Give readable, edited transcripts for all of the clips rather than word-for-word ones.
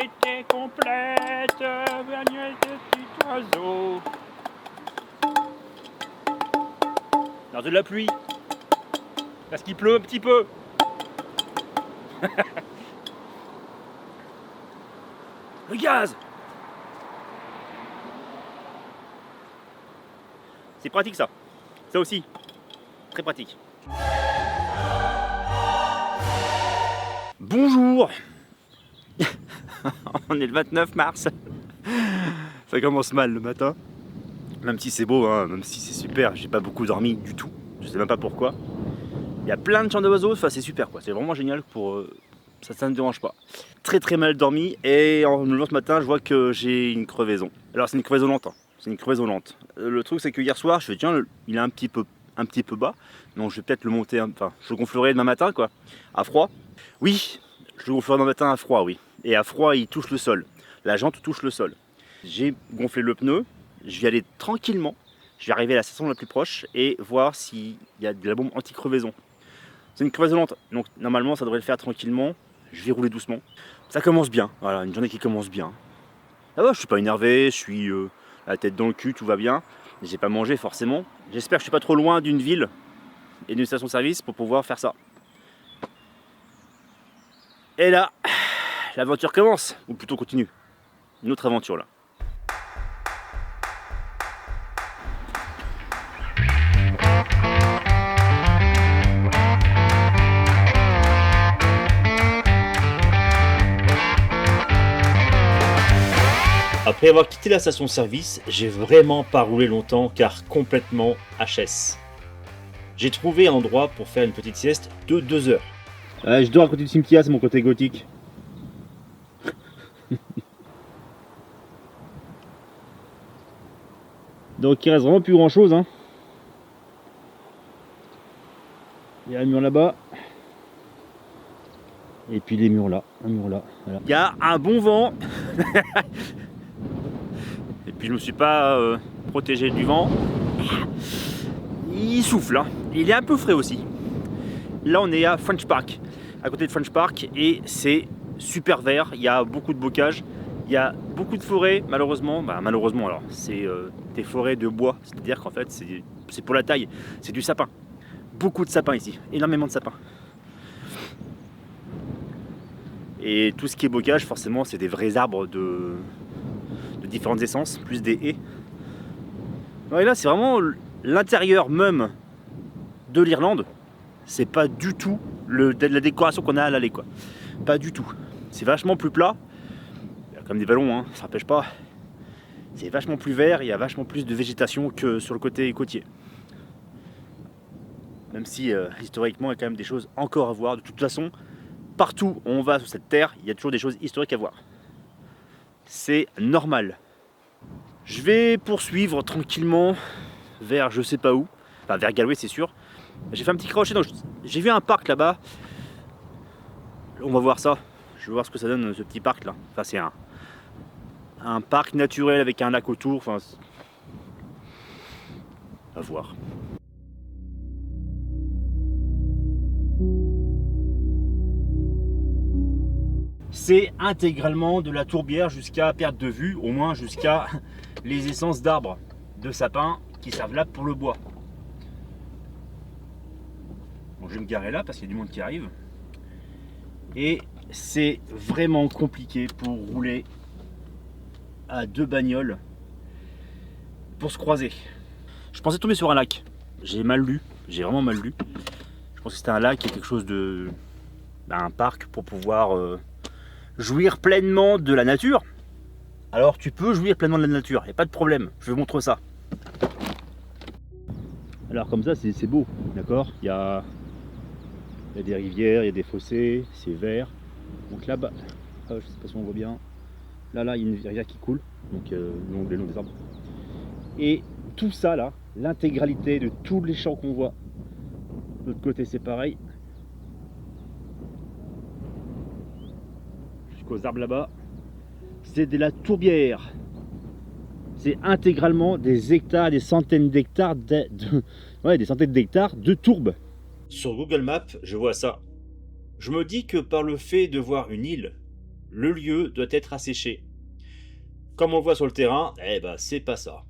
était complète, bagnole de petit oiseau. Alors de la pluie, parce qu'il pleut un petit peu. Le gaz. C'est pratique ça. Ça aussi. Très pratique. Bonjour. On est le 29 mars. Ça commence mal le matin. Même si c'est beau, hein, même si c'est super, j'ai pas beaucoup dormi du tout. Je sais même pas pourquoi. Il y a plein de chants d'oiseaux, enfin c'est super quoi. C'est vraiment génial pour... ça ne me dérange pas. Très très mal dormi et en me levant ce matin, je vois que j'ai une crevaison. Alors c'est une crevaison lente. Hein. C'est une crevaison lente. Le truc c'est que hier soir, je fais tiens, il est un petit peu bas. Donc je vais peut-être le monter, enfin je le gonflerai demain matin quoi. À froid. Oui, je le gonflerai demain matin à froid, oui. Et à froid, il touche le sol. La jante touche le sol. J'ai gonflé le pneu. Je vais aller tranquillement. Je vais arriver à la station la plus proche et voir s'il y a de la bombe anti-crevaison. C'est une crevaison lente, donc normalement ça devrait le faire tranquillement. Je vais rouler doucement. Ça commence bien, voilà, une journée qui commence bien. Ah ouais, je suis pas énervé, je suis la tête dans le cul, tout va bien. J'ai pas mangé forcément. J'espère que je suis pas trop loin d'une ville et d'une station-service pour pouvoir faire ça. Et là, l'aventure commence, ou plutôt continue. Une autre aventure là. Après avoir quitté la station-service, j'ai vraiment pas roulé longtemps car complètement HS. J'ai trouvé un endroit pour faire une petite sieste de 2 heures. Je dors à côté du cimetière, c'est mon côté gothique. Donc il reste vraiment plus grand chose. Hein. Il y a un mur là-bas. Et puis les murs là, un mur là. Voilà. Il y a un bon vent. Et puis je me suis pas protégé du vent. Il souffle, hein. Il est un peu frais aussi. Là on est à French Park, à côté de French Park, et c'est super vert, il y a beaucoup de bocage, il y a beaucoup de forêts, malheureusement, malheureusement alors, c'est des forêts de bois, c'est-à-dire qu'en fait c'est pour la taille, c'est du sapin. Beaucoup de sapins ici, énormément de sapins. Et tout ce qui est bocage, forcément, c'est des vrais arbres de différentes essences, plus des haies. Et là, c'est vraiment l'intérieur même de l'Irlande. C'est pas du tout la décoration qu'on a à l'aller, quoi. Pas du tout. C'est vachement plus plat. Il y a comme des vallons, hein, ça n'empêche pas. C'est vachement plus vert, il y a vachement plus de végétation que sur le côté côtier. Même si historiquement, il y a quand même des choses encore à voir. De toute façon, partout où on va sur cette terre, il y a toujours des choses historiques à voir. C'est normal. Je vais poursuivre tranquillement vers je sais pas où. Enfin, vers Galway, c'est sûr. J'ai fait un petit crochet, donc j'ai vu un parc là-bas. On va voir ça. Je vais voir ce que ça donne, ce petit parc là. Enfin, c'est un parc naturel avec un lac autour. Enfin, à voir. C'est intégralement de la tourbière jusqu'à perte de vue, au moins jusqu'à les essences d'arbres, de sapins qui servent là pour le bois. Bon, je vais me garer là parce qu'il y a du monde qui arrive. Et c'est vraiment compliqué pour rouler à 2 bagnoles pour se croiser. Je pensais tomber sur un lac. J'ai mal lu, j'ai vraiment mal lu. Je pense que c'était un lac et quelque chose de... un parc pour pouvoir jouir pleinement de la nature. Alors tu peux jouir pleinement de la nature, il n'y a pas de problème, je vous montre ça. Alors comme ça c'est beau, d'accord, il y a des rivières, il y a des fossés, c'est vert. Donc là-bas, je ne sais pas si on voit bien, là il y a une rivière qui coule, donc le long des arbres. Et tout ça là, l'intégralité de tous les champs qu'on voit, de l'autre côté c'est pareil. Jusqu'aux arbres là-bas, c'est de la tourbière. C'est intégralement des hectares, des centaines d'hectares des centaines d'hectares de tourbe. Sur Google Maps, je vois ça. Je me dis que par le fait de voir une île, le lieu doit être asséché. Comme on le voit sur le terrain, c'est pas ça.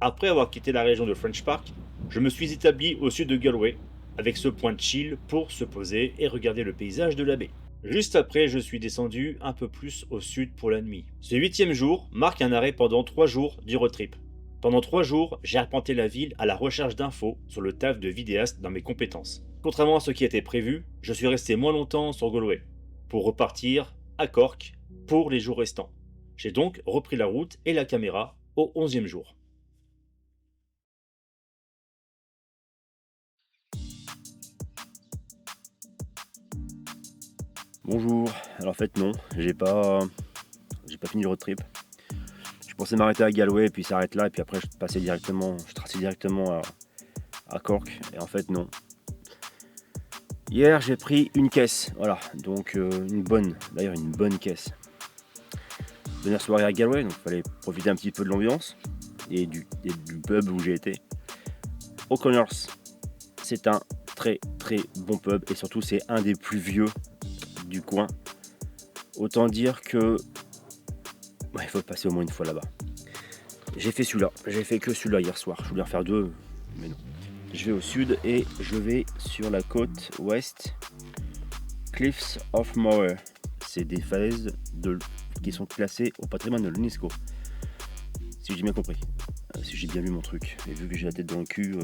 Après avoir quitté la région de French Park, je me suis établi au sud de Galway, avec ce point de chill pour se poser et regarder le paysage de la baie. Juste après, je suis descendu un peu plus au sud pour la nuit. Ce 8e jour marque un arrêt pendant 3 jours du road trip. Pendant 3 jours, j'ai arpenté la ville à la recherche d'infos sur le taf de vidéaste dans mes compétences. Contrairement à ce qui était prévu, je suis resté moins longtemps sur Galway, pour repartir à Cork pour les jours restants. J'ai donc repris la route et la caméra au 11e jour. Bonjour, alors en fait non, j'ai pas fini le road trip. Je pensais m'arrêter à Galway et puis s'arrête là et puis après je traçais directement à Cork et en fait non. Hier j'ai pris une caisse, voilà, donc une bonne caisse. Dernière soirée à Galway, donc il fallait profiter un petit peu de l'ambiance et du pub où j'ai été. O'Connor's, c'est un très très bon pub et surtout c'est un des plus vieux du coin. Autant dire que il faut passer au moins une fois là-bas. J'ai fait que celui-là hier soir. Je voulais en faire 2, mais non. Je vais au sud et je vais sur la côte ouest. Cliffs of Moher. C'est des falaises qui sont classées au patrimoine de l'UNESCO. Si j'ai bien compris. Si j'ai bien lu mon truc. Et vu que j'ai la tête dans le cul,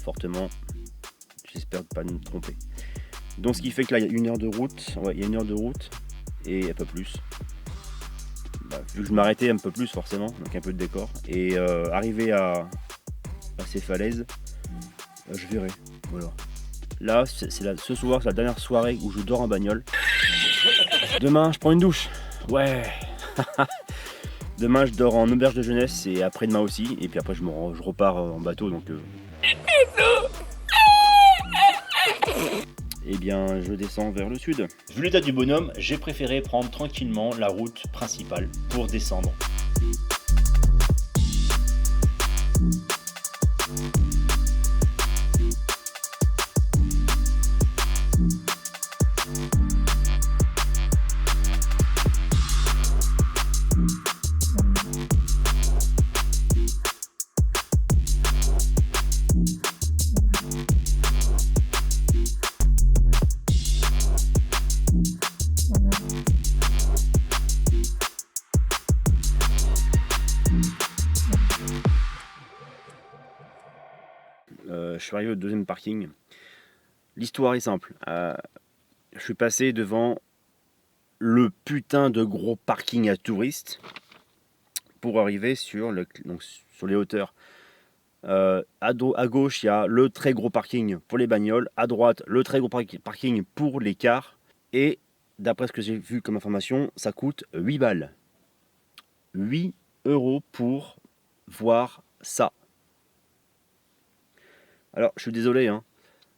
fortement, j'espère pas me tromper. Donc ce qui fait que là il y a 1 heure de route. Ouais, il y a 1 heure de route et un peu plus. Vu que je m'arrêtais un peu plus forcément, donc un peu de décor. Et arrivé à ces falaises, je verrai. Voilà. Là, ce soir, c'est la dernière soirée où je dors en bagnole. Demain, je prends une douche. Ouais. Demain, je dors en auberge de jeunesse et après-demain aussi. Et puis après, je repars en bateau. Donc, eh bien, je descends vers le sud. Vu l'état du bonhomme, j'ai préféré prendre tranquillement la route principale pour descendre. Je suis arrivé au 2e parking. L'histoire est simple. Je suis passé devant le putain de gros parking à touristes pour arriver sur les hauteurs. À gauche, il y a le très gros parking pour les bagnoles. À droite, le très gros parking pour les cars. Et d'après ce que j'ai vu comme information, ça coûte 8 balles. 8 € pour voir ça. Alors, je suis désolé, hein.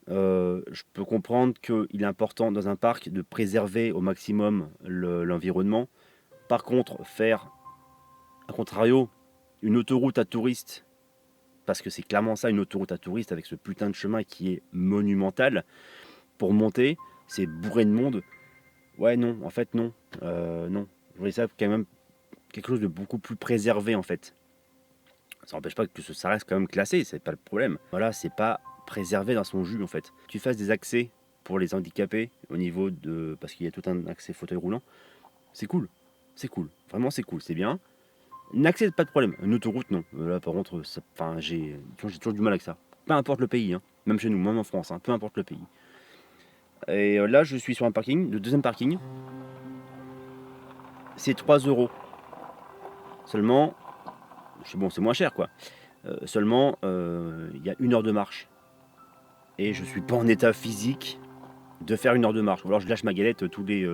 Je peux comprendre qu'il est important dans un parc de préserver au maximum l'environnement. Par contre, faire, à contrario, une autoroute à touristes, parce que c'est clairement ça, une autoroute à touristes avec ce putain de chemin qui est monumental, pour monter, c'est bourré de monde. Ouais, non, en fait, non. Non. Je voulais ça quand même quelque chose de beaucoup plus préservé, en fait. Ça n'empêche pas que ça reste quand même classé, c'est pas le problème. Voilà, c'est pas préservé dans son jus en fait. Tu fasses des accès pour les handicapés au niveau de. Parce qu'il y a tout un accès fauteuil roulant. C'est cool. C'est cool. Vraiment, c'est cool. C'est bien. Un accès, pas de problème. Une autoroute, non. Là, par contre, j'ai toujours du mal avec ça. Peu importe le pays, hein. Même chez nous, même en France, hein. Peu importe le pays. Et là, je suis sur un parking, le 2e parking. C'est 3 €. Seulement. Bon, c'est moins cher quoi. Seulement, il y a 1 heure de marche. Et je suis pas en état physique de faire 1 heure de marche. Ou alors je lâche ma galette tous les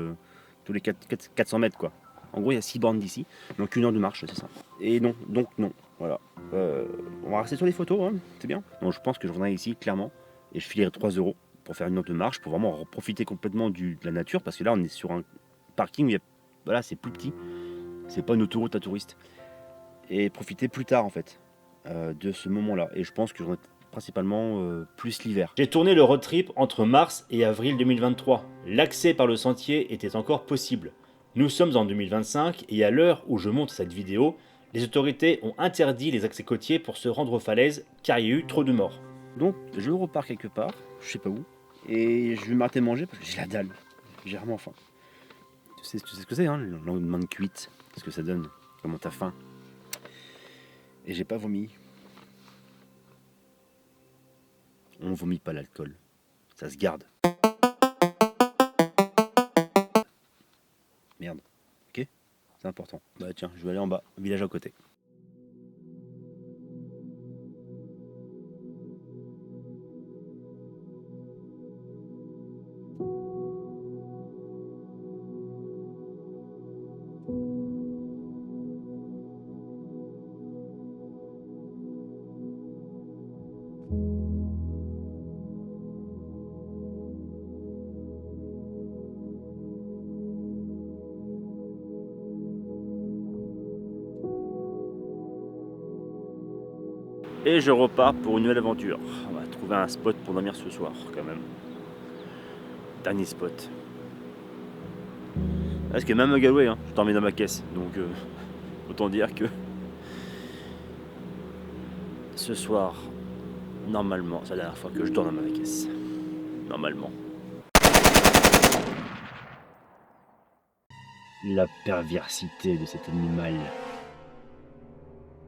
400 mètres quoi. En gros, il y a 6 bornes d'ici. Donc 1 heure de marche, c'est ça. Et non, donc non. Voilà. On va rester sur les photos, hein, c'est bien. Donc je pense que je reviendrai ici, clairement. Et je filerai 3 € pour faire 1 heure de marche, pour vraiment profiter complètement de la nature. Parce que là, on est sur un parking où voilà, c'est plus petit. C'est pas une autoroute à touristes. Et profiter plus tard en fait de ce moment-là. Et je pense que j'en ai principalement plus l'hiver. J'ai tourné le road trip entre mars et avril 2023. L'accès par le sentier était encore possible. Nous sommes en 2025 et à l'heure où je monte cette vidéo, les autorités ont interdit les accès côtiers pour se rendre aux falaises car il y a eu trop de morts. Donc je repars quelque part, je sais pas où, et je vais m'arrêter manger parce que j'ai la dalle, j'ai vraiment faim. Tu sais ce que c'est, hein, le lendemain de cuite, ce que ça donne, comment t'as faim. Et j'ai pas vomi. On vomit pas l'alcool, ça se garde. Merde, ok, c'est important. Bah tiens, je vais aller en bas, village à côté. Et je repars pour une nouvelle aventure. On va trouver un spot pour dormir ce soir quand même. Dernier spot. Parce que même à Galway, hein, je dormais dans ma caisse. Donc autant dire que ce soir, normalement, c'est la dernière fois que je dors dans ma caisse. Normalement. La perversité de cet animal.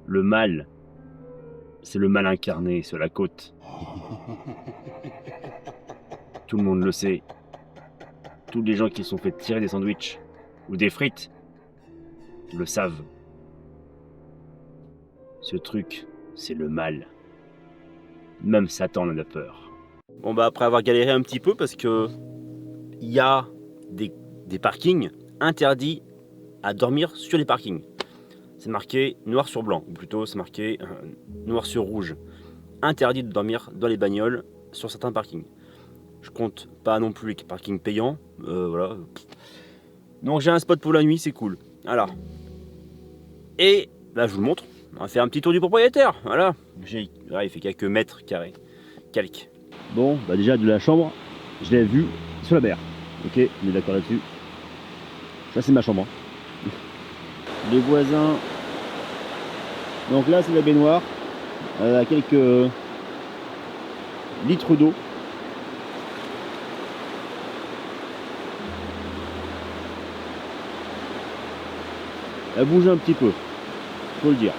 Le mal. C'est le mal incarné sur la côte. Tout le monde le sait. Tous les gens qui se sont fait tirer des sandwichs ou des frites le savent. Ce truc, c'est le mal. Même Satan en a peur. Bon bah après avoir galéré un petit peu parce que il y a des parkings interdits à dormir sur les parkings. C'est marqué noir sur blanc, ou plutôt c'est marqué noir sur rouge. Interdit de dormir dans les bagnoles sur certains parkings. Je compte pas non plus les parkings payants, voilà. Donc j'ai un spot pour la nuit, c'est cool. Alors, et là je vous le montre. On va faire un petit tour du propriétaire. Voilà, il fait quelques mètres carrés, quelques. Bon, bah déjà de la chambre, je l'ai vu sur la mer. Ok, on est d'accord là-dessus. Ça c'est ma chambre. Les voisins. Donc là c'est la baignoire. Quelques litres d'eau. Elle bouge un petit peu, faut le dire.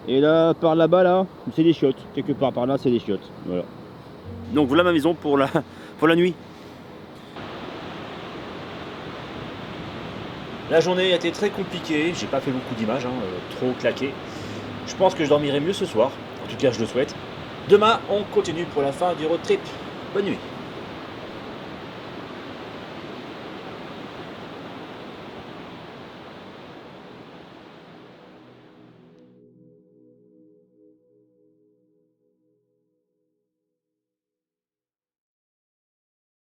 Et là, par là-bas, là, c'est des chiottes. Quelque part par là, c'est des chiottes. Voilà. Donc voilà ma maison pour la nuit. La journée a été très compliquée, j'ai pas fait beaucoup d'images, hein, trop claqué. Je pense que je dormirai mieux ce soir, en tout cas je le souhaite. Demain, on continue pour la fin du road trip. Bonne nuit.